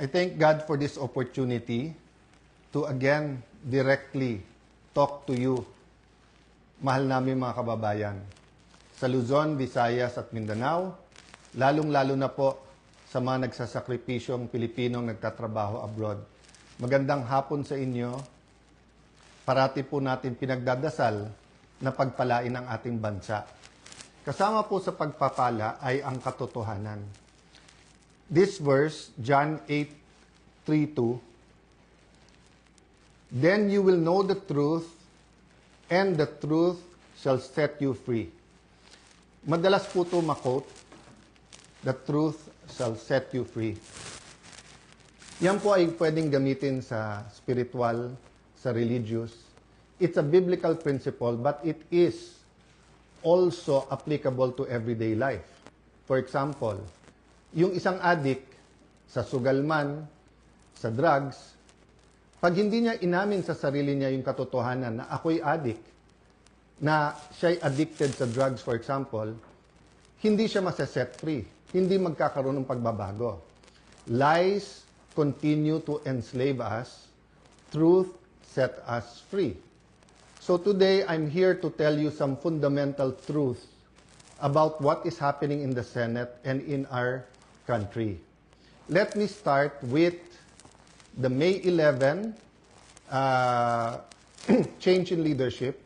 I thank God for this opportunity to again directly talk to you, mahal namin mga kababayan, sa Luzon, Visayas at Mindanao, lalong-lalo na po sa mga nagsasakripisyong Pilipinong nagtatrabaho abroad. Magandang hapon sa inyo. Parati po natin pinagdadasal na pagpalain ang ating bansa. Kasama po sa pagpapala ay ang katotohanan. This verse, John 8:3-2, "Then you will know the truth, and the truth shall set you free." Madalas po ito makot, "The truth shall set you free." Yan po ay pwedeng gamitin sa spiritual, sa religious. It's a biblical principle, but it is also applicable to everyday life. For example, yung isang addict sa sugal man, sa drugs, pag hindi niya inamin sa sarili niya yung katotohanan na ako'y addict, na siya'y addicted sa drugs, for example, hindi siya masaset free. Hindi magkakaroon ng pagbabago. Lies continue to enslave us. Truth set us free. So today, I'm here to tell you some fundamental truths about what is happening in the Senate and in our country. Let me start with the May 11 change in leadership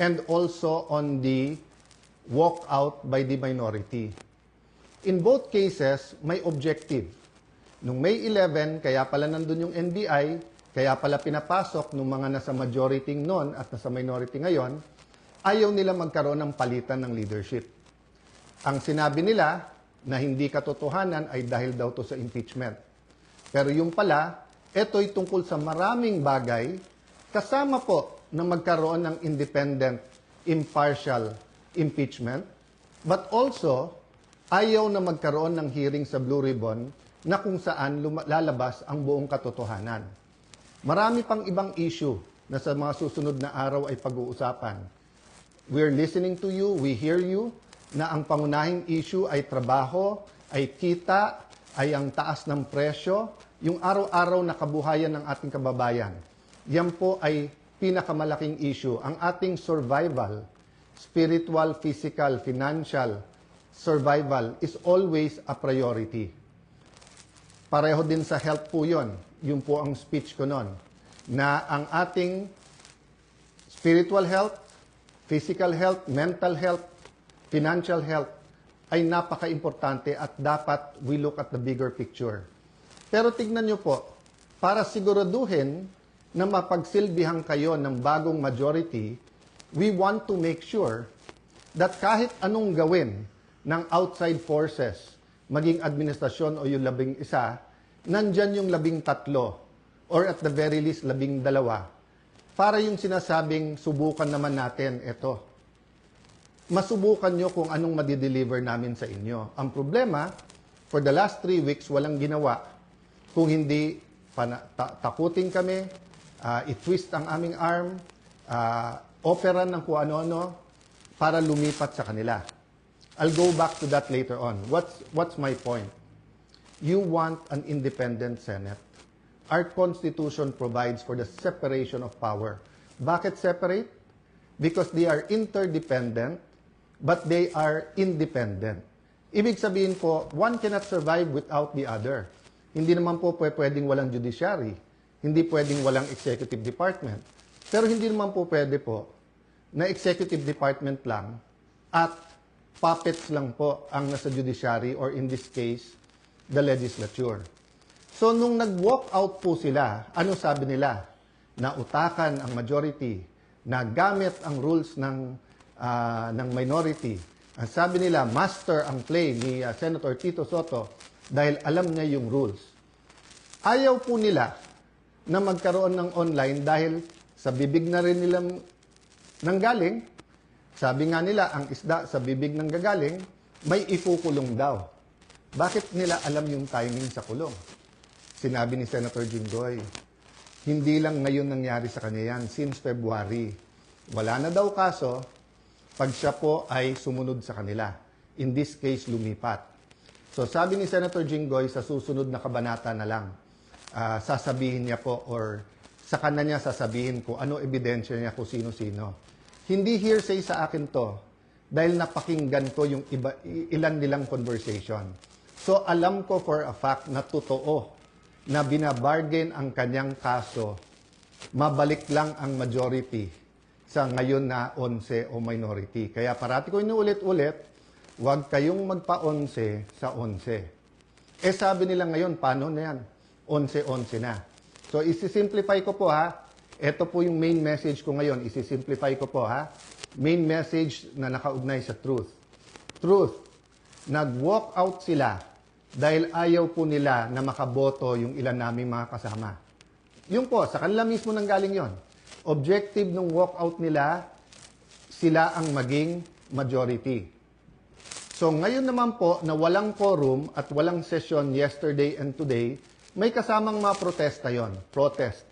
and also on the walkout by the minority. In both cases, may objective. Nung May 11, kaya pala nandun yung NBI, kaya pala pinapasok nung mga nasa majority noon at nasa minority ngayon, ayaw nila magkaroon ng palitan ng leadership. Ang sinabi nila na hindi katotohanan ay dahil daw to sa impeachment. Pero yung pala, ito'y tungkol sa maraming bagay, kasama po na magkaroon ng independent, impartial impeachment, but also ayaw na magkaroon ng hearing sa Blue Ribbon na kung saan lalabas ang buong katotohanan. Marami pang ibang issue na sa mga susunod na araw ay pag-uusapan. We're listening to you, we hear you, na ang pangunahing issue ay trabaho, ay kita, ay ang taas ng presyo, yung araw-araw na kabuhayan ng ating kababayan. Yan po ay pinakamalaking issue. Ang ating survival, spiritual, physical, financial survival is always a priority. Pareho din sa health po yun. Yun po ang speech ko noon. Na ang ating spiritual health, physical health, mental health, financial health ay napaka-importante at dapat we look at the bigger picture. Pero tignan nyo po, para siguraduhin na mapagsilbihan kayo ng bagong majority, we want to make sure that kahit anong gawin ng outside forces, maging administrasyon o yung 11, nandyan yung 13 or at the very least 12 para yung sinasabing subukan naman natin ito. Masubukan nyo kung anong madideliver namin sa inyo. Ang problema, for the last 3 weeks, walang ginawa kung hindi takutin kami, i-twist ang aming arm, operan ng kung ano-ano para lumipat sa kanila. I'll go back to that later on. What's my point? You want an independent Senate. Our Constitution provides for the separation of power. Bakit separate? Because they are interdependent, but they are independent. Ibig sabihin po, one cannot survive without the other. Hindi naman po pwedeng walang judiciary. Hindi pwedeng walang executive department. Pero hindi naman po pwede po na executive department lang at puppets lang po ang nasa judiciary or in this case, the legislature. So nung nag-walk out po sila, ano sabi nila? Na utakan ang majority, na gamit ang rules ng minority. Ang sabi nila, master ang play ni Senator Tito Sotto dahil alam niya yung rules. Ayaw po nila na magkaroon ng online dahil sa bibig na rin nilang nanggaling. Sabi nga nila, ang isda sa bibig ng gagaling, may ikukulong daw. Bakit nila alam yung timing sa kulong? Sinabi ni Senator Jinggoy, hindi lang ngayon nangyari sa kanya yan, since February. Wala na daw kaso, pag siya po ay sumunod sa kanila. In this case, lumipat. So sabi ni Senator Jinggoy, sa susunod na kabanata na lang, sasabihin niya po or sa kanya niya sasabihin ko ano ebidensya niya kung sino-sino. Hindi hearsay sa akin to dahil napakinggan ko yung ilan nilang conversation. So alam ko for a fact na totoo na binabargain ang kanyang kaso, mabalik lang ang majority sa ngayon na 11 o minority. Kaya parati ko inuulit-ulit, huwag kayong magpa-11 sa 11. Sabi nila ngayon, paano na yan? 11-11 na. So, isi-simplify ko po ha. Ito po yung main message ko ngayon. Isi-simplify ko po ha. Main message na nakaugnay sa truth. Truth. Nag-walk out sila dahil ayaw po nila na makaboto yung ilan naming mga kasama. Yung po, sa kanila mismo nanggaling yon. Objective ng walk out nila, sila ang maging majority. So ngayon naman po na walang quorum at walang session yesterday and today, may kasamang mga protesta yon. Protest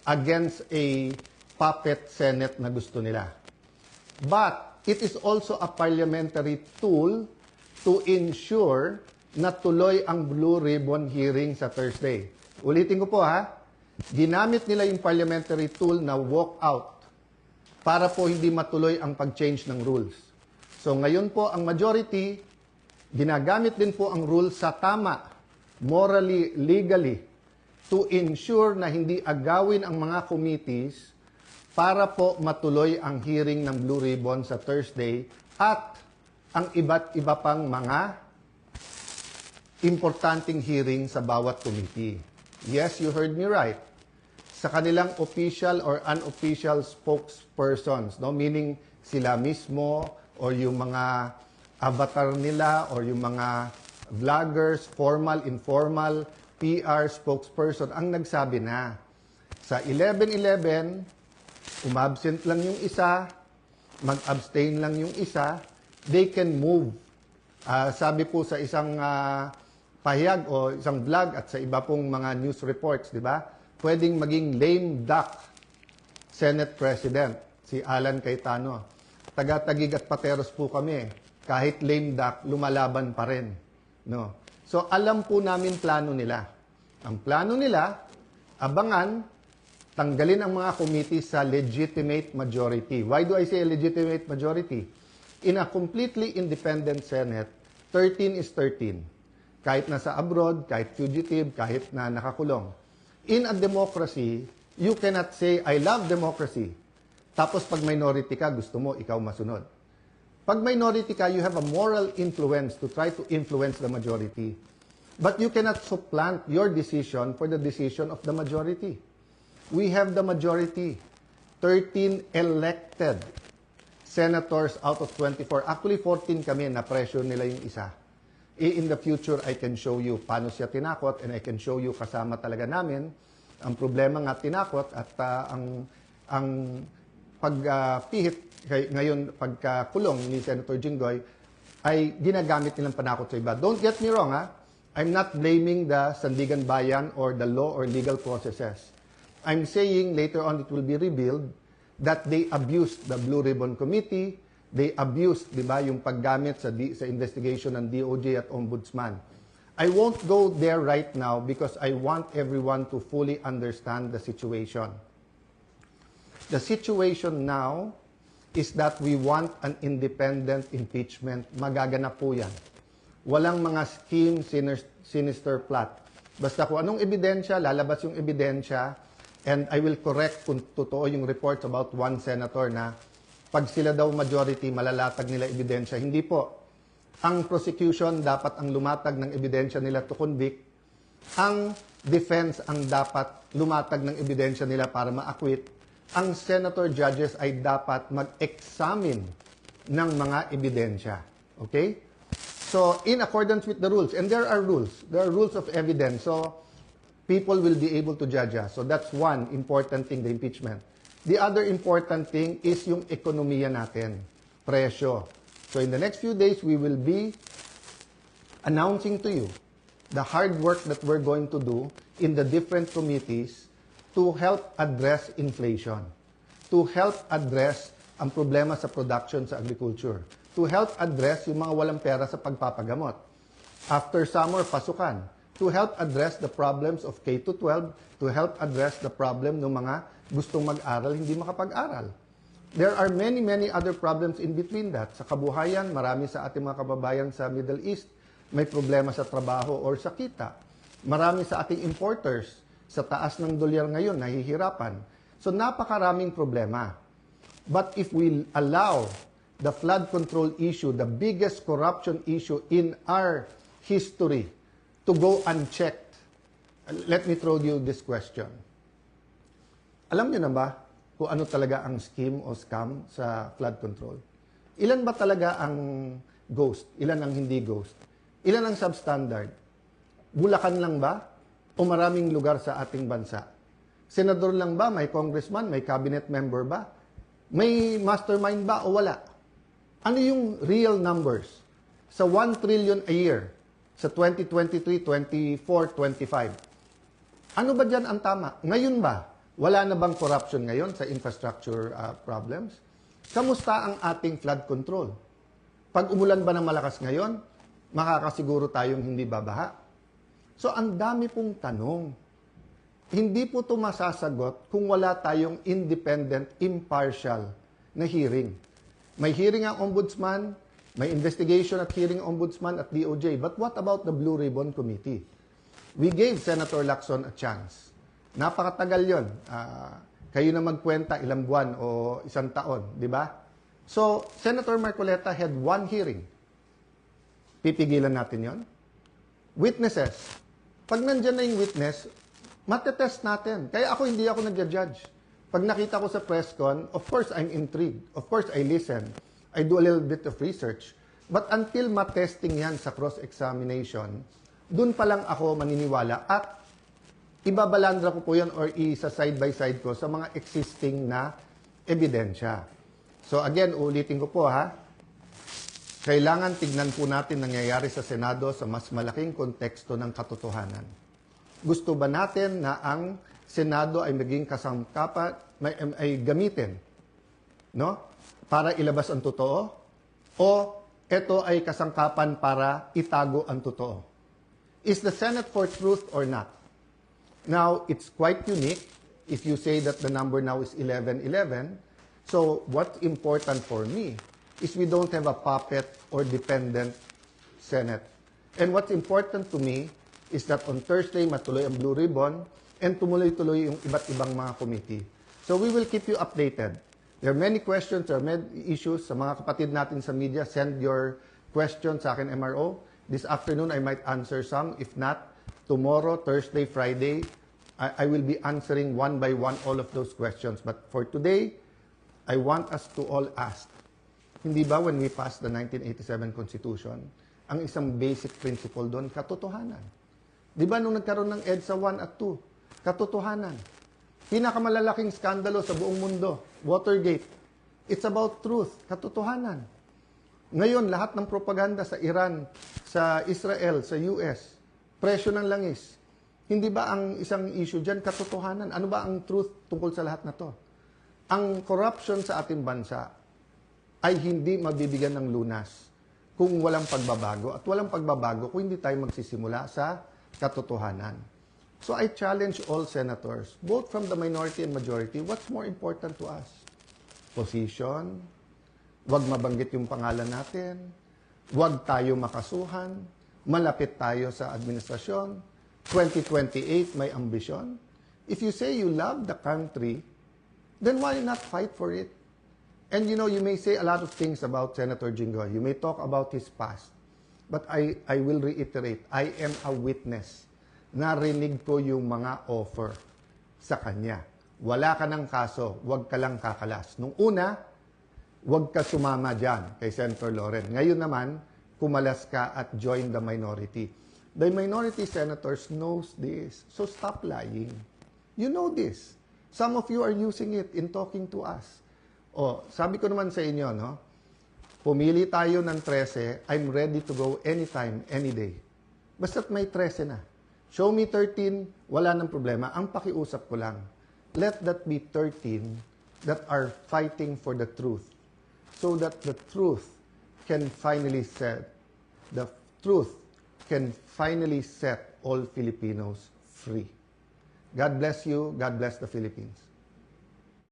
against a puppet Senate na gusto nila. But it is also a parliamentary tool to ensure na tuloy ang Blue Ribbon hearing sa Thursday. Ulitin ko po ha, ginamit nila yung parliamentary tool na walk out para po hindi matuloy ang pag-change ng rules. So ngayon po ang majority, ginagamit din po ang rules sa tama, morally, legally, to ensure na hindi agawin ang mga committees para po matuloy ang hearing ng Blue Ribbon sa Thursday at ang iba't iba pang mga importanteng hearing sa bawat committee. Yes, you heard me right. Sa kanilang official or unofficial spokespersons, no? Meaning sila mismo or yung mga avatar nila or yung mga vloggers, formal, informal, PR spokesperson ang nagsabi na sa 11-11, umabsent lang yung isa, mag-abstain lang yung isa, they can move. Sabi po sa isang pahayag o isang vlog at sa iba pong mga news reports, di ba? Pwedeng maging lame duck Senate President, si Alan Cayetano. Taga-Taguig at Pateros po kami. Kahit lame duck, lumalaban pa rin. No? So, alam po namin plano nila. Ang plano nila, abangan, tanggalin ang mga committee sa legitimate majority. Why do I say legitimate majority? In a completely independent Senate, 13 is 13. Kahit nasa abroad, kahit fugitive, kahit na nakakulong. In a democracy, you cannot say, I love democracy. Tapos pag minority ka, gusto mo, ikaw masunod. Pag minority ka, you have a moral influence to try to influence the majority. But you cannot supplant your decision for the decision of the majority. We have the majority. 13 elected senators out of 24. Actually, 14 kami na pressure nila yung isa. In the future, I can show you paano siya tinakot and I can show you kasama talaga namin. Ang problema nga tinakot at ang pagpihit ngayon pagkakulong ni Senator Jinggoy ay ginagamit nilang panakot sa iba. Don't get me wrong, ha? I'm not blaming the Sandigan Bayan or the law or legal processes. I'm saying later on it will be revealed that they abused the Blue Ribbon Committee, they abused, di ba, yung paggamit sa investigation ng DOJ at Ombudsman. I won't go there right now because I want everyone to fully understand the situation. The situation now is that we want an independent impeachment. Magaganap po yan. Walang mga scheme, sinister plot. Basta kung anong ebidensya, lalabas yung ebidensya, and I will correct kung totoo yung reports about one senator na pag sila daw majority, malalatag nila ebidensya. Hindi po. Ang prosecution dapat ang lumatag ng ebidensya nila to convict. Ang defense ang dapat lumatag ng ebidensya nila para ma-acquit. Ang senator judges ay dapat mag-examine ng mga ebidensya. Okay? So, in accordance with the rules, and there are rules of evidence, so people will be able to judge us. So that's one important thing, the impeachment. The other important thing is yung ekonomiya natin, presyo. So in the next few days, we will be announcing to you the hard work that we're going to do in the different committees to help address inflation, to help address ang problema sa production sa agriculture, to help address yung mga walang pera sa pagpapagamot. After summer, pasukan. To help address the problems of K-12, to help address the problem ng mga gustong mag-aral, hindi makapag-aral. There are many, many other problems in between that. Sa kabuhayan, marami sa ating mga kababayan sa Middle East may problema sa trabaho or sa kita. Marami sa ating importers sa taas ng dolyar ngayon, nahihirapan. So napakaraming problema. But if we allow the flood control issue, the biggest corruption issue in our history, to go unchecked, let me throw you this question. Alam niyo na ba kung ano talaga ang scheme o scam sa flood control? Ilan ba talaga ang ghost? Ilan ang hindi ghost? Ilan ang substandard? Bulacan lang ba? O maraming lugar sa ating bansa? Senador lang ba? May congressman? May cabinet member ba? May mastermind ba o wala? Ano yung real numbers? Sa 1 trillion a year, sa 2023, 24, 25. Ano ba dyan ang tama? Ngayon ba? Wala na bang corruption ngayon sa infrastructure problems? Kamusta ang ating flood control? Pag umulan ba ng malakas ngayon, makakasiguro tayong hindi babaha? So, ang dami pong tanong. Hindi po ito masasagot kung wala tayong independent, impartial na hearing. May hearing ang ombudsman, may investigation at hearing ombudsman at DOJ. But what about the Blue Ribbon Committee? We gave Senator Lacson a chance. Napakatagal yon. Kayo na magkwenta ilang buwan o isang taon, di ba? So, Senator Marcoleta had one hearing. Pipigilan natin yon. Witnesses. Pag nandyan na yung witness, matetest natin. Kaya ako hindi ako nag-judge. Pag nakita ko sa press con, of course I'm intrigued. Of course I listen. I do a little bit of research. But until matesting yan sa cross-examination, dun pa lang ako maniniwala at ibabalandra ko po yan or isa side-by-side ko sa mga existing na ebidensya. So again, ulitin ko po ha, kailangan tignan po natin nangyayari sa Senado sa mas malaking konteksto ng katotohanan. Gusto ba natin na ang Senado ay maging kasangkapan, ay gamitin, no? Para ilabas ang totoo? O ito ay kasangkapan para itago ang totoo? Is the Senate for truth or not? Now, it's quite unique if you say that the number now is 11-11. So, what's important for me is we don't have a puppet or dependent Senate. And what's important to me is that on Thursday, matuloy ang Blue Ribbon and tumuloy-tuloy yung iba't ibang mga committee. So, we will keep you updated. There are many questions, there are many issues. Sa mga kapatid natin sa media, send your questions sa akin, MRO. This afternoon, I might answer some. If not, tomorrow, Thursday, Friday, I will be answering one by one all of those questions. But for today, I want us to all ask, hindi ba when we passed the 1987 Constitution, ang isang basic principle doon, katotohanan. Di ba nung nagkaroon ng EDSA 1 at 2, katotohanan. Pinakamalalaking skandalo sa buong mundo, Watergate. It's about truth, katotohanan. Ngayon, lahat ng propaganda sa Iran, sa Israel, sa US, presyo ng langis. Hindi ba ang isang issue dyan, katotohanan? Ano ba ang truth tungkol sa lahat na to? Ang corruption sa ating bansa ay hindi mabibigyan ng lunas kung walang pagbabago. At walang pagbabago kung hindi tayo magsisimula sa katotohanan. So I challenge all senators, both from the minority and majority, what's more important to us? Position, wag mabanggit yung pangalan natin, wag tayo makasuhan, malapit tayo sa administrasyon, 2028 may ambisyon. If you say you love the country, then why not fight for it? And you know, you may say a lot of things about Senator Jinggoy. You may talk about his past. But I will reiterate, I am a witness. Narinig ko yung mga offer sa kanya. Wala ka ng kaso, wag ka lang kakalas. Nung una, wag ka sumama dyan kay Senator Loren. Ngayon naman, kumalas ka at join the minority. The minority senators knows this. So stop lying. You know this. Some of you are using it in talking to us. O, sabi ko naman sa inyo, no? Pumili tayo ng 13, I'm ready to go anytime, any day. Basta't may 13 na. Show me 13, wala nang problema. Ang pakiusap ko lang, let that be 13 that are fighting for the truth. So that the truth can finally said, the truth can finally set all Filipinos free. God bless you. God bless the Philippines.